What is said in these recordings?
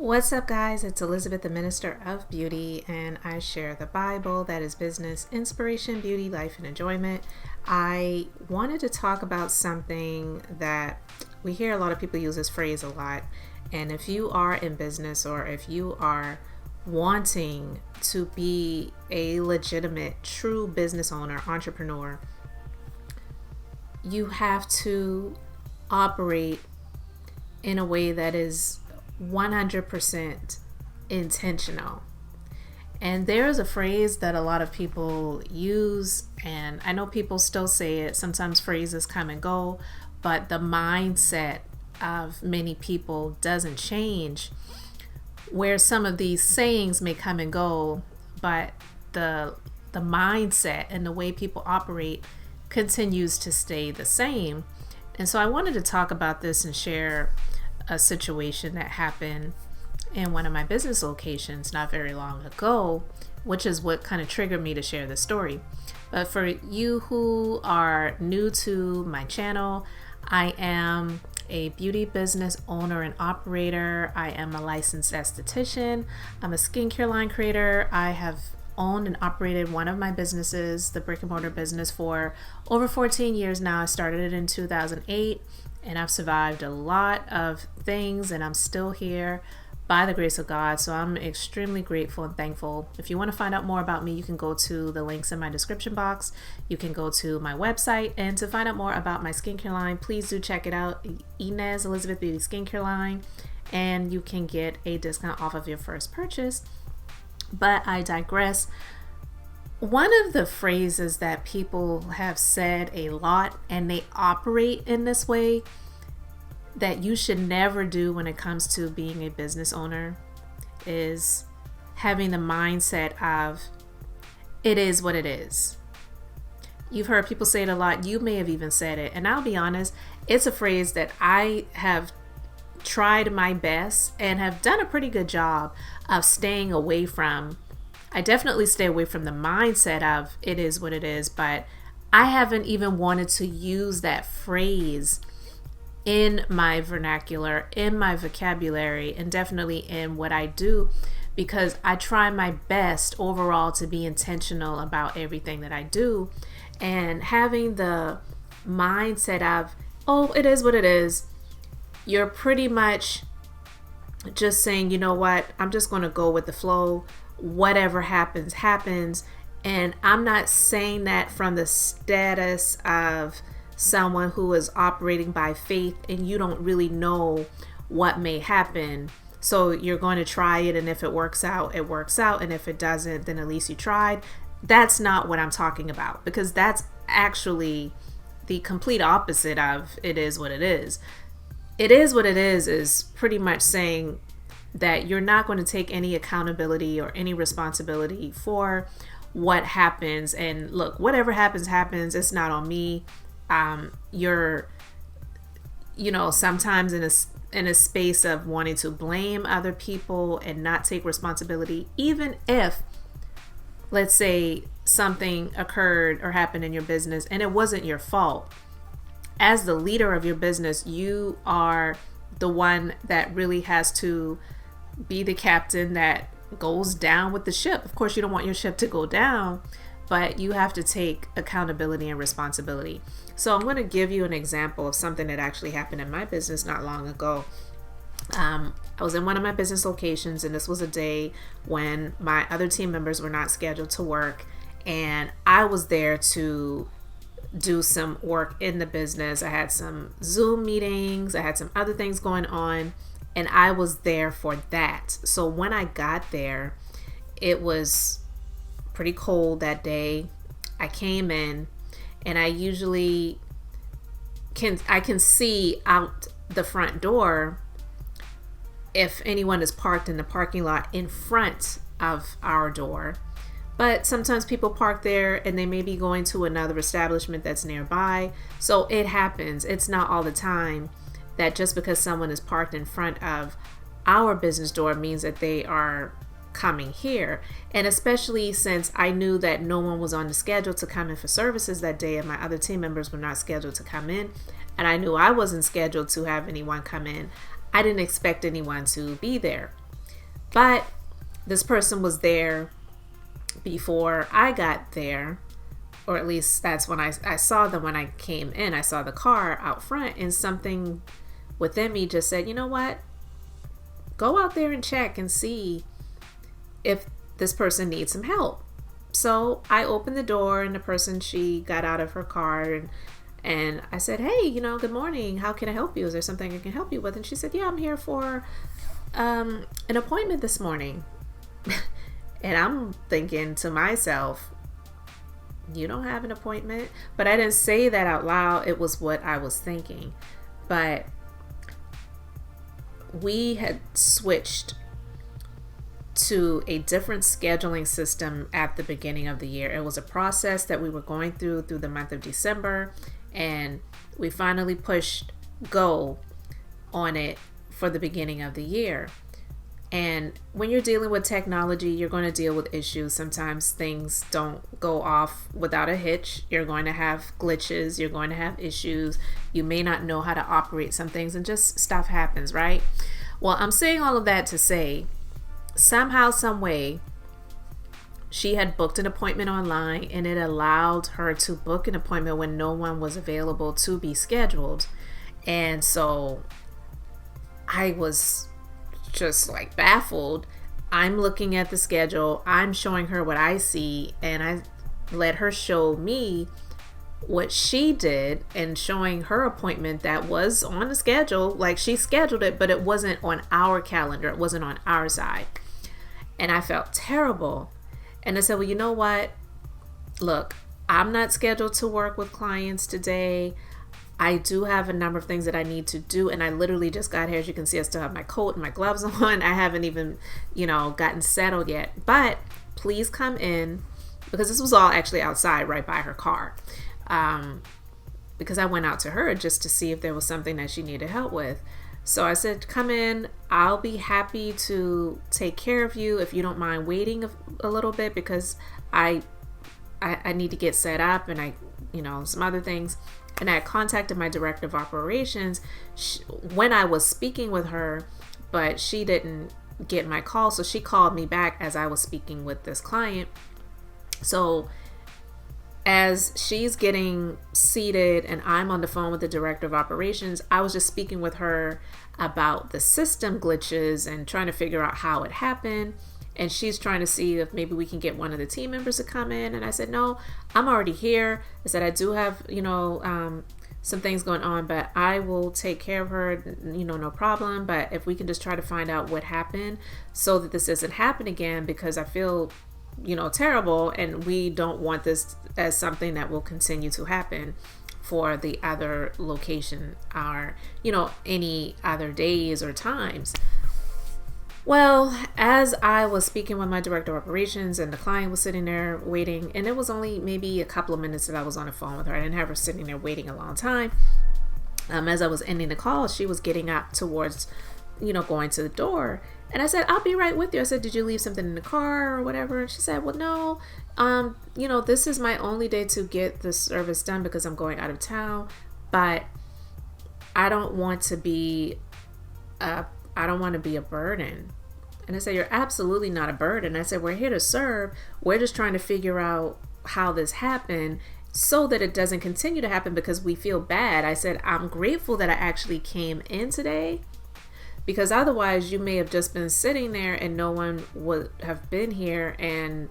What's up, guys? It's Elizabeth, the Minister of Beauty, and I share the Bible, that is business, inspiration, beauty, life, and enjoyment. I wanted to talk about something that we hear a lot of people use this phrase a lot. And if you are in business or if you are wanting to be a legitimate, true business owner, entrepreneur, you have to operate in a way that is 100% intentional. And there's a phrase that a lot of people use, and I know people still say it. Sometimes phrases come and go, but the mindset of many people doesn't change, where some of these sayings may come and go, but the mindset and the way people operate continues to stay the same. And so I wanted to talk about this and share a situation that happened in one of my business locations not very long ago, which is what kind of triggered me to share this story. But for you who are new to my channel, I am a beauty business owner and operator. I am a licensed esthetician. I'm a skincare line creator. I have owned and operated one of my businesses, the brick and mortar business, for over 14 years now. I started it in 2008. And I've survived a lot of things, and I'm still here by the grace of God. So I'm extremely grateful and thankful. If you want to find out more about me, you can go to the links in my description box. You can go to my website. And to find out more about my skincare line, please do check it out, Inez Elizabeth Beauty Skincare Line. And you can get a discount off of your first purchase. But I digress. One of the phrases that people have said a lot, and they operate in this way, that you should never do when it comes to being a business owner, is having the mindset of, it is what it is. You've heard people say it a lot. You may have even said it. And I'll be honest, it's a phrase that I have tried my best and have done a pretty good job of staying away from. I definitely stay away from the mindset of it is what it is, but I haven't even wanted to use that phrase in my vernacular, in my vocabulary, and definitely in what I do, because I try my best overall to be intentional about everything that I do. And having the mindset of, oh, it is what it is, you're pretty much just saying, you know what, I'm just going to go with the flow. Whatever happens, happens. And I'm not saying that from the status of someone who is operating by faith and you don't really know what may happen. So you're going to try it, and if it works out, it works out. And if it doesn't, then at least you tried. That's not what I'm talking about, because that's actually the complete opposite of it is what it is. It is what it is pretty much saying that you're not going to take any accountability or any responsibility for what happens. And look, whatever happens, happens. It's not on me. You're, sometimes in a space of wanting to blame other people and not take responsibility, even if, let's say, something occurred or happened in your business and it wasn't your fault. As the leader of your business, you are the one that really has to be the captain that goes down with the ship. Of course, you don't want your ship to go down, but you have to take accountability and responsibility. So I'm going to give you an example of something that actually happened in my business not long ago. I was in one of my business locations, and this was a day when my other team members were not scheduled to work, and I was there to do some work in the business. I had some Zoom meetings, I had some other things going on, and I was there for that. So when I got there, it was pretty cold that day. I came in, and I usually can see out the front door if anyone is parked in the parking lot in front of our door. But sometimes people park there and they may be going to another establishment that's nearby. So it happens. It's not all the time that just because someone is parked in front of our business door means that they are coming here. And especially since I knew that no one was on the schedule to come in for services that day, and my other team members were not scheduled to come in, and I knew I wasn't scheduled to have anyone come in, I didn't expect anyone to be there. But this person was there before I got there, or at least that's when I saw them when I came in. I saw the car out front, and something within me just said, you know what? Go out there and check and see if this person needs some help. So I opened the door, and the person, she got out of her car, and I said, hey, good morning. How can I help you? Is there something I can help you with? And she said, yeah, I'm here for an appointment this morning. And I'm thinking to myself, you don't have an appointment? But I didn't say that out loud. It was what I was thinking. But we had switched to a different scheduling system at the beginning of the year. It was a process that we were going through the month of December, and we finally pushed go on it for the beginning of the year. And when you're dealing with technology, you're going to deal with issues. Sometimes things don't go off without a hitch. You're going to have glitches. You're going to have issues. You may not know how to operate some things, and just stuff happens, right? Well, I'm saying all of that to say, somehow, some way, she had booked an appointment online, and it allowed her to book an appointment when no one was available to be scheduled. And so I was just like baffled. I'm looking at the schedule, I'm showing her what I see, and I let her show me what she did, and showing her appointment that was on the schedule. Like, she scheduled it, but it wasn't on our calendar, it wasn't on our side. And I felt terrible. And I said, well, you know what? Look, I'm not scheduled to work with clients today. I do have a number of things that I need to do, and I literally just got here. As you can see, I still have my coat and my gloves on. I haven't even, gotten settled yet. But please come in, because this was all actually outside right by her car. Because I went out to her just to see if there was something that she needed help with. So I said, come in. I'll be happy to take care of you if you don't mind waiting a little bit, because I need to get set up, and some other things. And I contacted my director of operations when I was speaking with her, but she didn't get my call. So she called me back as I was speaking with this client. So as she's getting seated and I'm on the phone with the director of operations, I was just speaking with her about the system glitches and trying to figure out how it happened. And she's trying to see if maybe we can get one of the team members to come in. And I said, no, I'm already here. I said, I do have, some things going on, but I will take care of her, no problem. But if we can just try to find out what happened so that this doesn't happen again, because I feel, terrible, and we don't want this as something that will continue to happen for the other location or, any other days or times. Well, as I was speaking with my director of operations, and the client was sitting there waiting, and it was only maybe a couple of minutes that I was on the phone with her. I didn't have her sitting there waiting a long time. As I was ending the call, she was getting up towards, going to the door. And I said, I'll be right with you. I said, did you leave something in the car or whatever? And she said, well, no, this is my only day to get the service done because I'm going out of town, but I don't want to be a burden. And I said, you're absolutely not a burden. I said, we're here to serve. We're just trying to figure out how this happened so that it doesn't continue to happen, because we feel bad. I said, I'm grateful that I actually came in today, because otherwise you may have just been sitting there and no one would have been here. And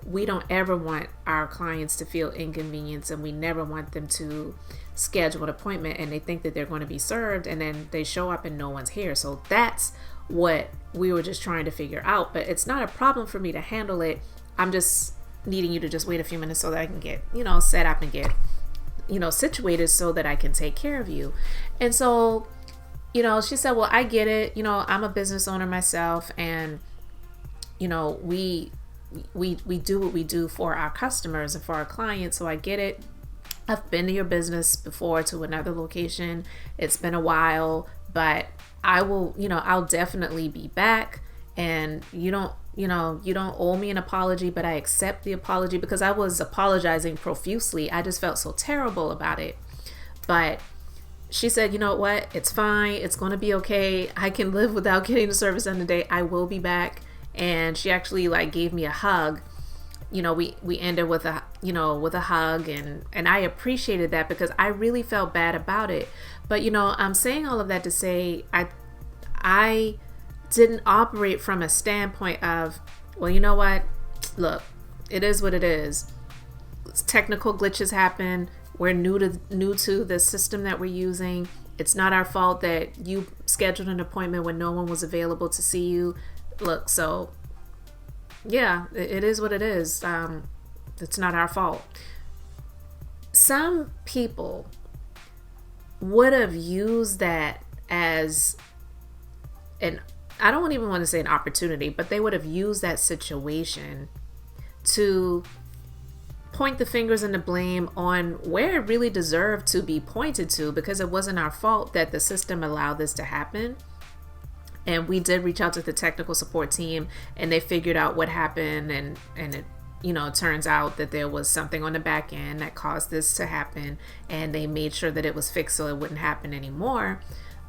we don't ever want our clients to feel inconvenienced, and we never want them to schedule an appointment and they think that they're going to be served, and then they show up and no one's here. So that's what we were just trying to figure out. But it's not a problem for me to handle it. I'm just needing you to just wait a few minutes so that I can get, set up and get, situated so that I can take care of you. And so, she said, well, I get it. I'm a business owner myself, and, we do what we do for our customers and for our clients. So I get it. I've been to your business before, to another location. It's been a while, but I will, I'll definitely be back. And you don't owe me an apology, but I accept the apology, because I was apologizing profusely. I just felt so terrible about it. But she said, you know what? It's fine. It's going to be okay. I can live without getting the service done today. I will be back. and she actually like gave me a hug. We ended with a hug, and I appreciated that because I really felt bad about it. But I'm saying all of that to say I didn't operate from a standpoint of, well, you know what? Look, it is what it is. Technical glitches happen. We're new to the system that we're using. It's not our fault that you scheduled an appointment when no one was available to see you. Look, so yeah, it is what it is. It's not our fault. Some people would have used that as I don't even want to say an opportunity, but they would have used that situation to point the fingers and the blame on where it really deserved to be pointed to, because it wasn't our fault that the system allowed this to happen. And we did reach out to the technical support team, and they figured out what happened, and it it turns out that there was something on the back end that caused this to happen, and they made sure that it was fixed so it wouldn't happen anymore.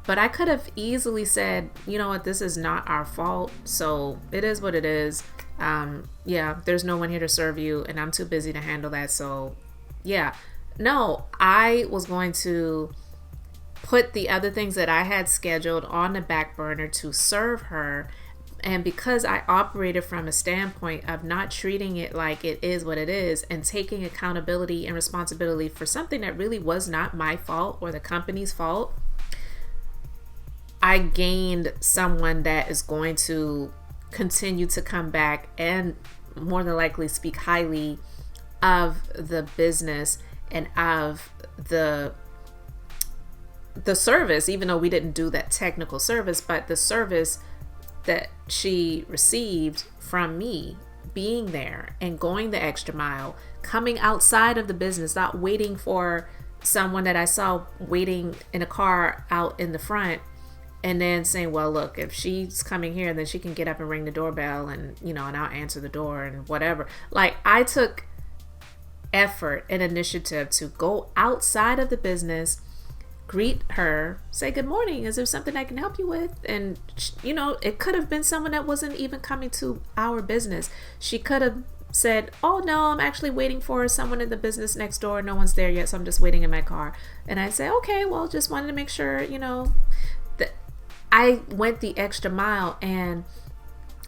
But I could have easily said, you know what, this is not our fault, so it is what it is. There's no one here to serve you, and I'm too busy to handle that. So yeah, no, I was going to put the other things that I had scheduled on the back burner to serve her. And because I operated from a standpoint of not treating it like it is what it is, and taking accountability and responsibility for something that really was not my fault or the company's fault, I gained someone that is going to continue to come back and more than likely speak highly of the business and of the service, even though we didn't do that technical service, but the service that she received from me, being there and going the extra mile, coming outside of the business, not waiting for someone that I saw waiting in a car out in the front, and then saying, well, look, if she's coming here, then she can get up and ring the doorbell, and and I'll answer the door and whatever. Like, I took effort and initiative to go outside of the business, greet her, say good morning, is there something I can help you with? And it could have been someone that wasn't even coming to our business. She could have said, oh no, I'm actually waiting for someone in the business next door, no one's there yet, so I'm just waiting in my car. And I say, okay, well, just wanted to make sure that I went the extra mile, and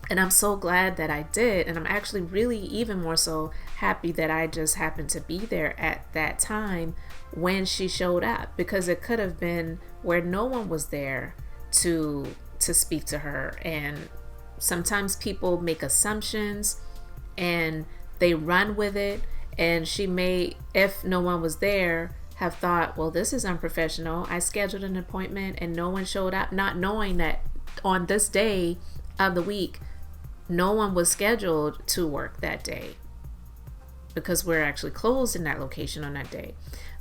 I'm so glad that I did. And I'm actually really even more so happy that I just happened to be there at that time when she showed up, because it could have been where no one was there to speak to her. And sometimes people make assumptions and they run with it, and she may, if no one was there, have thought, well, this is unprofessional. I scheduled an appointment and no one showed up, not knowing that on this day of the week, no one was scheduled to work that day, because we're actually closed in that location on that day.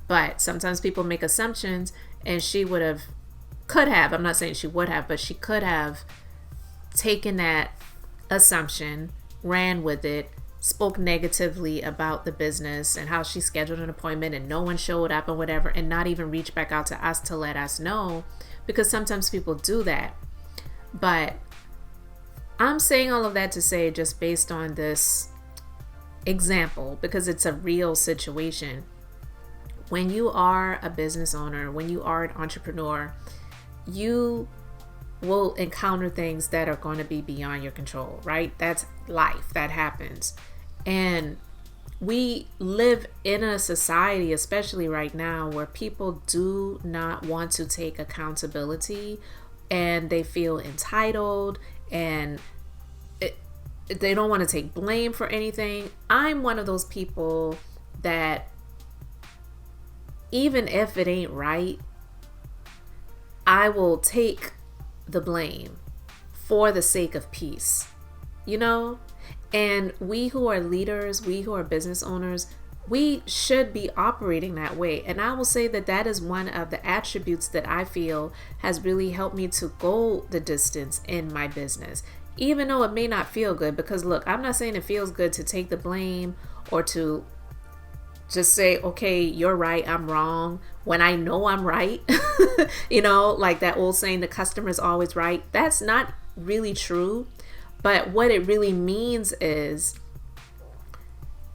But sometimes people make assumptions, and she could have, I'm not saying she would have, but she could have taken that assumption, ran with it, spoke negatively about the business and how she scheduled an appointment and no one showed up or whatever, and not even reach back out to us to let us know, because sometimes people do that. But I'm saying all of that to say, just based on this example, because it's a real situation. When you are a business owner, when you are an entrepreneur, you will encounter things that are going to be beyond your control, right? That's life. That happens. And we live in a society, especially right now, where people do not want to take accountability, and they feel entitled, and they don't want to take blame for anything. I'm one of those people that even if it ain't right, I will take the blame for the sake of peace, And we who are leaders, we who are business owners, we should be operating that way. And I will say that that is one of the attributes that I feel has really helped me to go the distance in my business, even though it may not feel good. Because look, I'm not saying it feels good to take the blame or to just say, okay, you're right, I'm wrong, when I know I'm right. Like that old saying, the customer is always right. That's not really true. But what it really means is,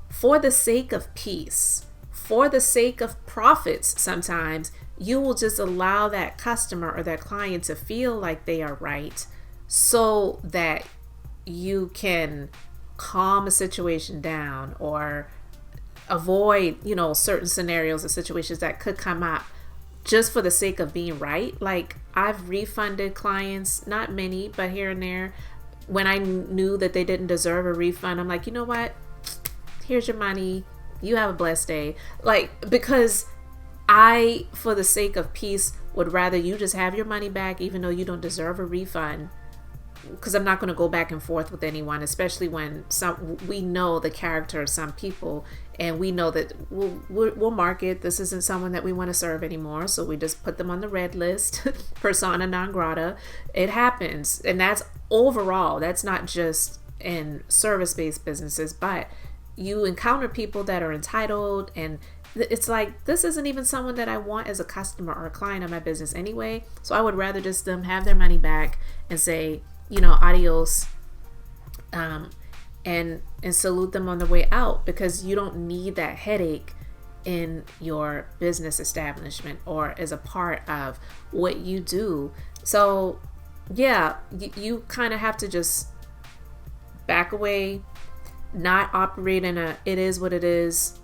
for the sake of peace, for the sake of profits, sometimes you will just allow that customer or that client to feel like they are right so that you can calm a situation down or avoid, certain scenarios or situations that could come up just for the sake of being right. Like, I've refunded clients, not many, but here and there, when I knew that they didn't deserve a refund. I'm like, you know what? Here's your money. You have a blessed day. Like, because I, for the sake of peace, would rather you just have your money back, even though you don't deserve a refund. Because I'm not going to go back and forth with anyone, especially when we know the character of some people, and we know that we'll mark it. This isn't someone that we want to serve anymore, so we just put them on the red list, persona non grata. It happens, and that's overall. That's not just in service-based businesses, but you encounter people that are entitled, and it's like, this isn't even someone that I want as a customer or a client of my business anyway. So I would rather just them have their money back and say, adios, and salute them on the way out, because you don't need that headache in your business establishment or as a part of what you do. So yeah, you kind of have to just back away, not operate in a it is what it is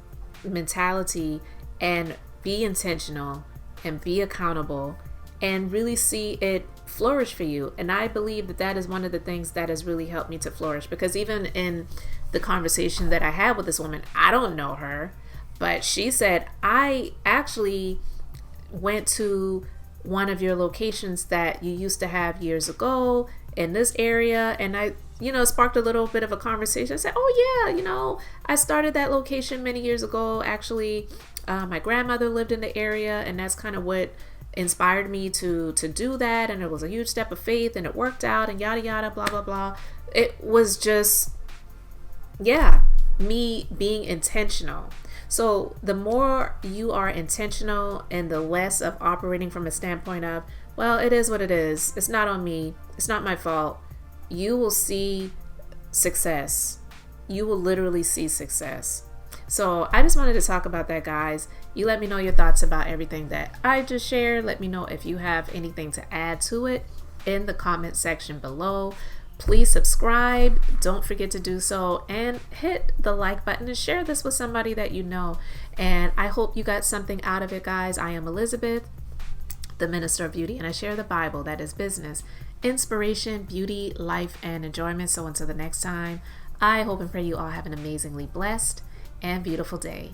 mentality, and be intentional and be accountable and really see it flourish for you. And I believe that that is one of the things that has really helped me to flourish, because even in the conversation that I had with this woman, I don't know her, but she said, I actually went to one of your locations that you used to have years ago in this area, and I sparked a little bit of a conversation. I said, oh yeah, I started that location many years ago. Actually, my grandmother lived in the area, and that's kind of what inspired me to do that. And it was a huge step of faith, and it worked out, and yada yada, blah blah blah. It was just, me being intentional. So the more you are intentional and the less of operating from a standpoint of, well, it is what it is, it's not on me, it's not my fault, you will see success. You will literally see success. So I just wanted to talk about that, guys. You let me know your thoughts about everything that I just shared. Let me know if you have anything to add to it in the comment section below. Please subscribe. Don't forget to do so, and hit the like button and share this with somebody that you know. And I hope you got something out of it, guys. I am Elizabeth, the Minister of Beauty, and I share the Bible, that is business, inspiration, beauty, life, and enjoyment. So until the next time, I hope and pray you all have an amazingly blessed and beautiful day.